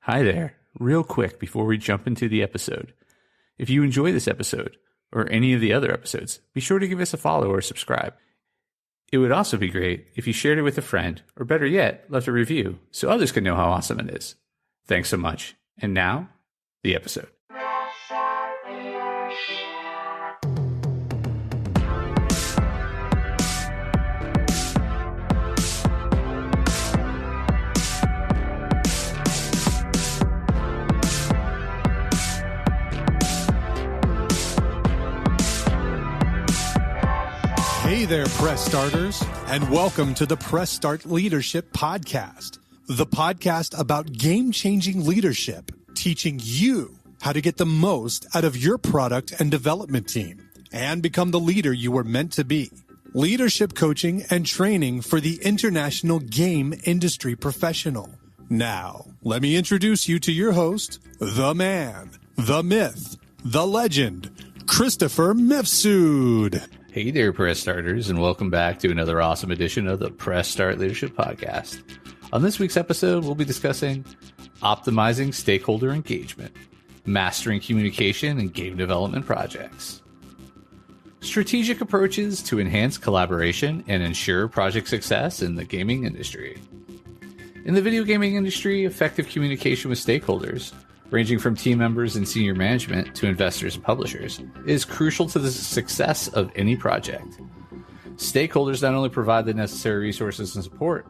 Hi there. Real quick before we jump into the episode. If you enjoy this episode, or any of the other episodes, be sure to give us a follow or subscribe. It would also be great if you shared it with a friend, or better yet, left a review so others can know how awesome it is. Thanks so much. And now, the episode. Hey there, Press Starters, and welcome to the Press Start Leadership Podcast, the podcast about game-changing leadership, teaching you how to get the most out of your product and development team and become the leader you were meant to be. Leadership coaching and training for the international game industry professional. Now, let me introduce you to your host, the man, the myth, the legend, Christopher Mifsud. Hey there, Press Starters, and welcome back to another awesome edition of the Press Start Leadership Podcast. On this week's episode, we'll be discussing optimizing stakeholder engagement, mastering communication in game development projects, strategic approaches to enhance collaboration and ensure project success in the gaming industry. In the video gaming industry, effective communication with stakeholders, ranging from team members and senior management to investors and publishers, is crucial to the success of any project. Stakeholders not only provide the necessary resources and support,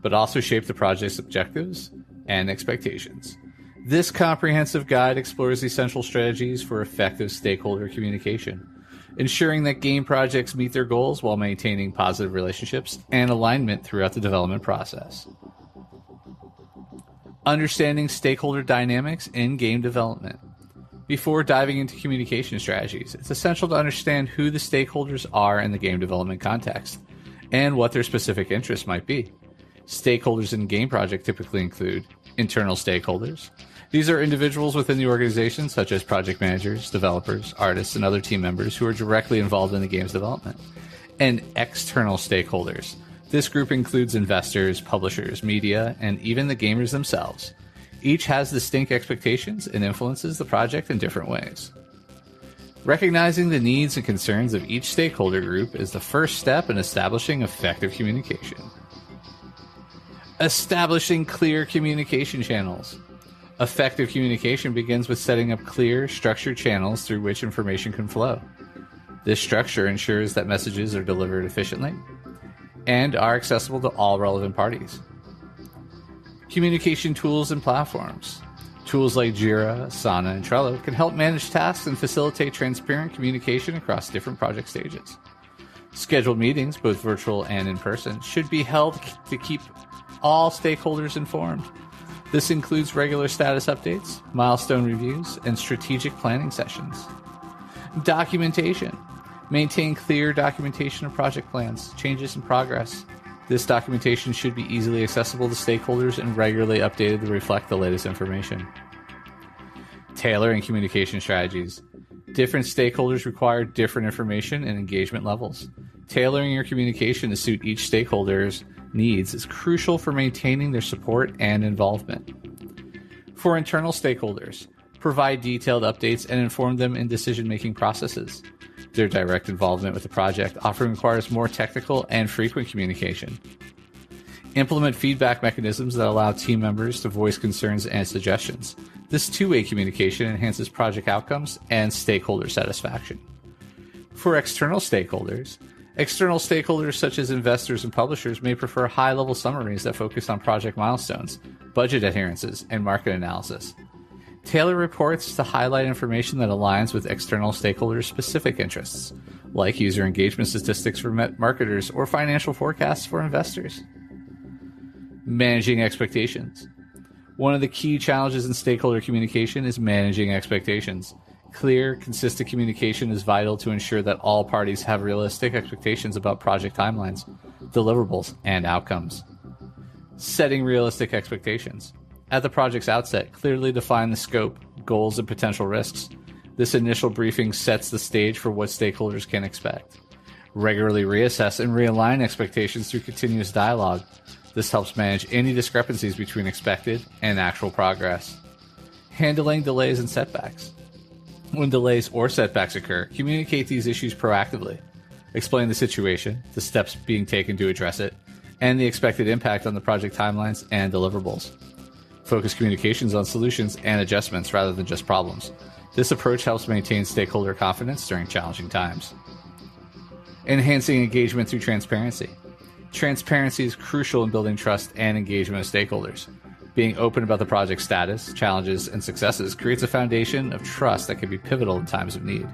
but also shape the project's objectives and expectations. This comprehensive guide explores essential strategies for effective stakeholder communication, ensuring that game projects meet their goals while maintaining positive relationships and alignment throughout the development process. Understanding stakeholder dynamics in game development. Before diving into communication strategies, it's essential to understand who the stakeholders are in the game development context and what their specific interests might be. Stakeholders in a game project typically include internal stakeholders. These are individuals within the organization, such as project managers, developers, artists, and other team members who are directly involved in the game's development. And external stakeholders. This group includes investors, publishers, media, and even the gamers themselves. Each has distinct expectations and influences the project in different ways. Recognizing the needs and concerns of each stakeholder group is the first step in establishing effective communication. Establishing clear communication channels. Effective communication begins with setting up clear, structured channels through which information can flow. This structure ensures that messages are delivered efficiently and are accessible to all relevant parties. Communication tools and platforms. Tools like Jira, Asana, and Trello can help manage tasks and facilitate transparent communication across different project stages. Scheduled meetings, both virtual and in person, should be held to keep all stakeholders informed. This includes regular status updates, milestone reviews, and strategic planning sessions. Documentation. Maintain clear documentation of project plans, changes in progress. This documentation should be easily accessible to stakeholders and regularly updated to reflect the latest information. Tailoring communication strategies. Different stakeholders require different information and engagement levels. Tailoring your communication to suit each stakeholder's needs is crucial for maintaining their support and involvement. For internal stakeholders, provide detailed updates and inform them in decision-making processes. Their direct involvement with the project often requires more technical and frequent communication. Implement feedback mechanisms that allow team members to voice concerns and suggestions. This two-way communication enhances project outcomes and stakeholder satisfaction. For external stakeholders such as investors and publishers may prefer high-level summaries that focus on project milestones, budget adherences, and market analysis. Tailor reports to highlight information that aligns with external stakeholders' specific interests, like user engagement statistics for marketers or financial forecasts for investors. Managing expectations. One of the key challenges in stakeholder communication is managing expectations. Clear, consistent communication is vital to ensure that all parties have realistic expectations about project timelines, deliverables, and outcomes. Setting realistic expectations. At the project's outset, clearly define the scope, goals, and potential risks. This initial briefing sets the stage for what stakeholders can expect. Regularly reassess and realign expectations through continuous dialogue. This helps manage any discrepancies between expected and actual progress. Handling delays and setbacks. When delays or setbacks occur, communicate these issues proactively. Explain the situation, the steps being taken to address it, and the expected impact on the project timelines and deliverables. Focus communications on solutions and adjustments rather than just problems. This approach helps maintain stakeholder confidence during challenging times. Enhancing engagement through transparency. Transparency is crucial in building trust and engagement with stakeholders. Being open about the project's status, challenges, and successes creates a foundation of trust that can be pivotal in times of need.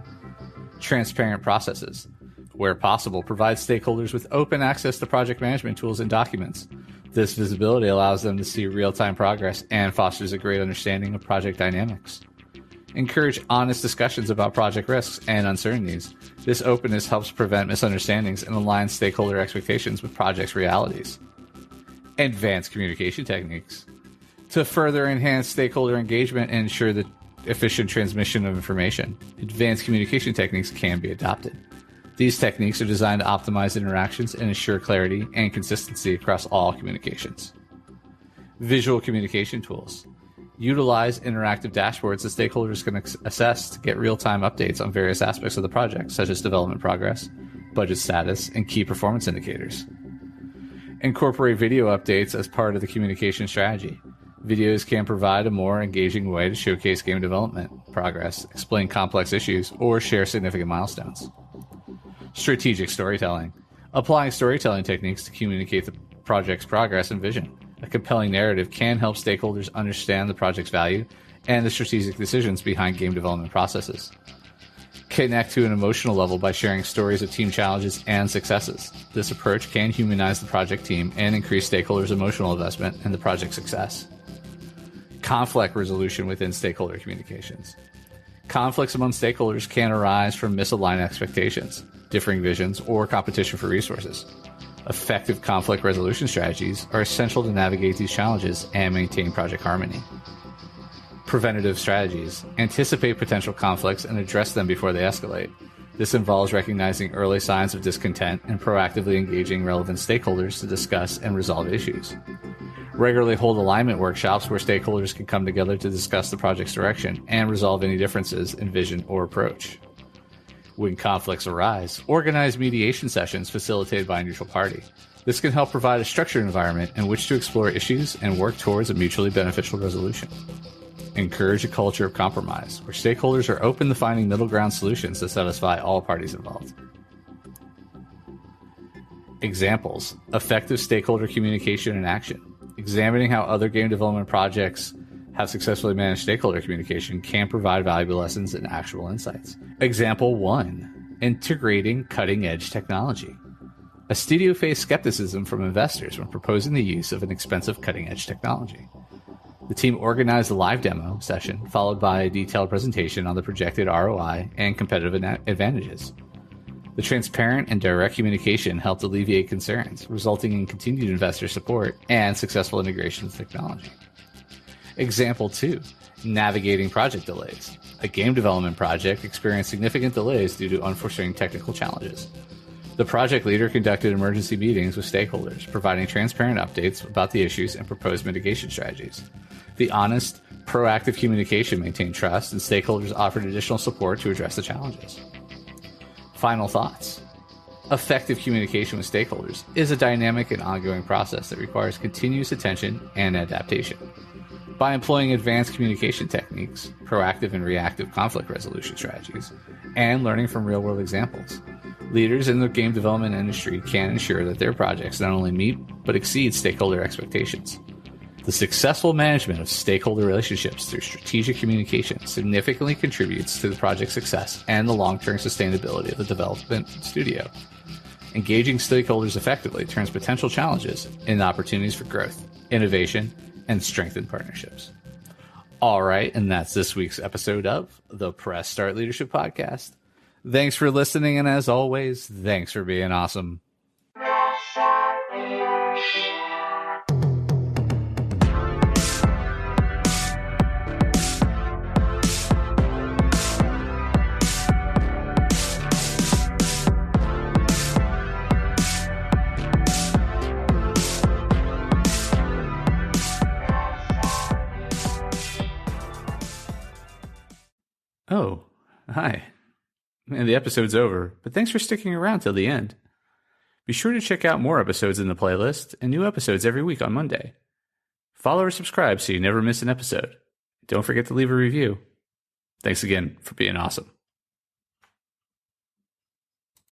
Transparent processes. Where possible, provide stakeholders with open access to project management tools and documents. This visibility allows them to see real-time progress and fosters a great understanding of project dynamics. Encourage honest discussions about project risks and uncertainties. This openness helps prevent misunderstandings and align stakeholder expectations with project's realities. Advanced communication techniques. To further enhance stakeholder engagement and ensure the efficient transmission of information, advanced communication techniques can be adopted. These techniques are designed to optimize interactions and ensure clarity and consistency across all communications. Visual communication tools. Utilize interactive dashboards that stakeholders can assess to get real-time updates on various aspects of the project, such as development progress, budget status, and key performance indicators. Incorporate video updates as part of the communication strategy. Videos can provide a more engaging way to showcase game development progress, explain complex issues, or share significant milestones. Strategic storytelling. Applying storytelling techniques to communicate the project's progress and vision. A compelling narrative can help stakeholders understand the project's value and the strategic decisions behind game development processes. Connect to an emotional level by sharing stories of team challenges and successes. This approach can humanize the project team and increase stakeholders' emotional investment in the project's success. Conflict resolution within stakeholder communications. Conflicts among stakeholders can arise from misaligned expectations, differing visions, or competition for resources. Effective conflict resolution strategies are essential to navigate these challenges and maintain project harmony. Preventative strategies. Anticipate potential conflicts and address them before they escalate. This involves recognizing early signs of discontent and proactively engaging relevant stakeholders to discuss and resolve issues. Regularly hold alignment workshops where stakeholders can come together to discuss the project's direction and resolve any differences in vision or approach. When conflicts arise, organize mediation sessions facilitated by a neutral party. This can help provide a structured environment in which to explore issues and work towards a mutually beneficial resolution. Encourage a culture of compromise, where stakeholders are open to finding middle ground solutions that satisfy all parties involved. Examples: effective stakeholder communication and action. Examining how other game development projects have successfully managed stakeholder communication can provide valuable lessons and actionable insights. Example 1. Integrating cutting-edge technology. A studio faced skepticism from investors when proposing the use of an expensive cutting-edge technology. The team organized a live demo session, followed by a detailed presentation on the projected ROI and competitive advantages. The transparent and direct communication helped alleviate concerns, resulting in continued investor support and successful integration with technology. Example 2. Navigating project delays. A game development project experienced significant delays due to unforeseen technical challenges. The project leader conducted emergency meetings with stakeholders, providing transparent updates about the issues and proposed mitigation strategies. The honest, proactive communication maintained trust, and stakeholders offered additional support to address the challenges. Final thoughts. Effective communication with stakeholders is a dynamic and ongoing process that requires continuous attention and adaptation. By employing advanced communication techniques, proactive and reactive conflict resolution strategies, and learning from real-world examples, leaders in the game development industry can ensure that their projects not only meet but exceed stakeholder expectations. The successful management of stakeholder relationships through strategic communication significantly contributes to the project's success and the long-term sustainability of the development studio. Engaging stakeholders effectively turns potential challenges into opportunities for growth, innovation, and strengthened partnerships. All right, and that's this week's episode of the Press Start Leadership Podcast. Thanks for listening, and as always, thanks for being awesome. Oh, hi. And the episode's over, but thanks for sticking around till the end. Be sure to check out more episodes in the playlist and new episodes every week on Monday. Follow or subscribe so you never miss an episode. Don't forget to leave a review. Thanks again for being awesome.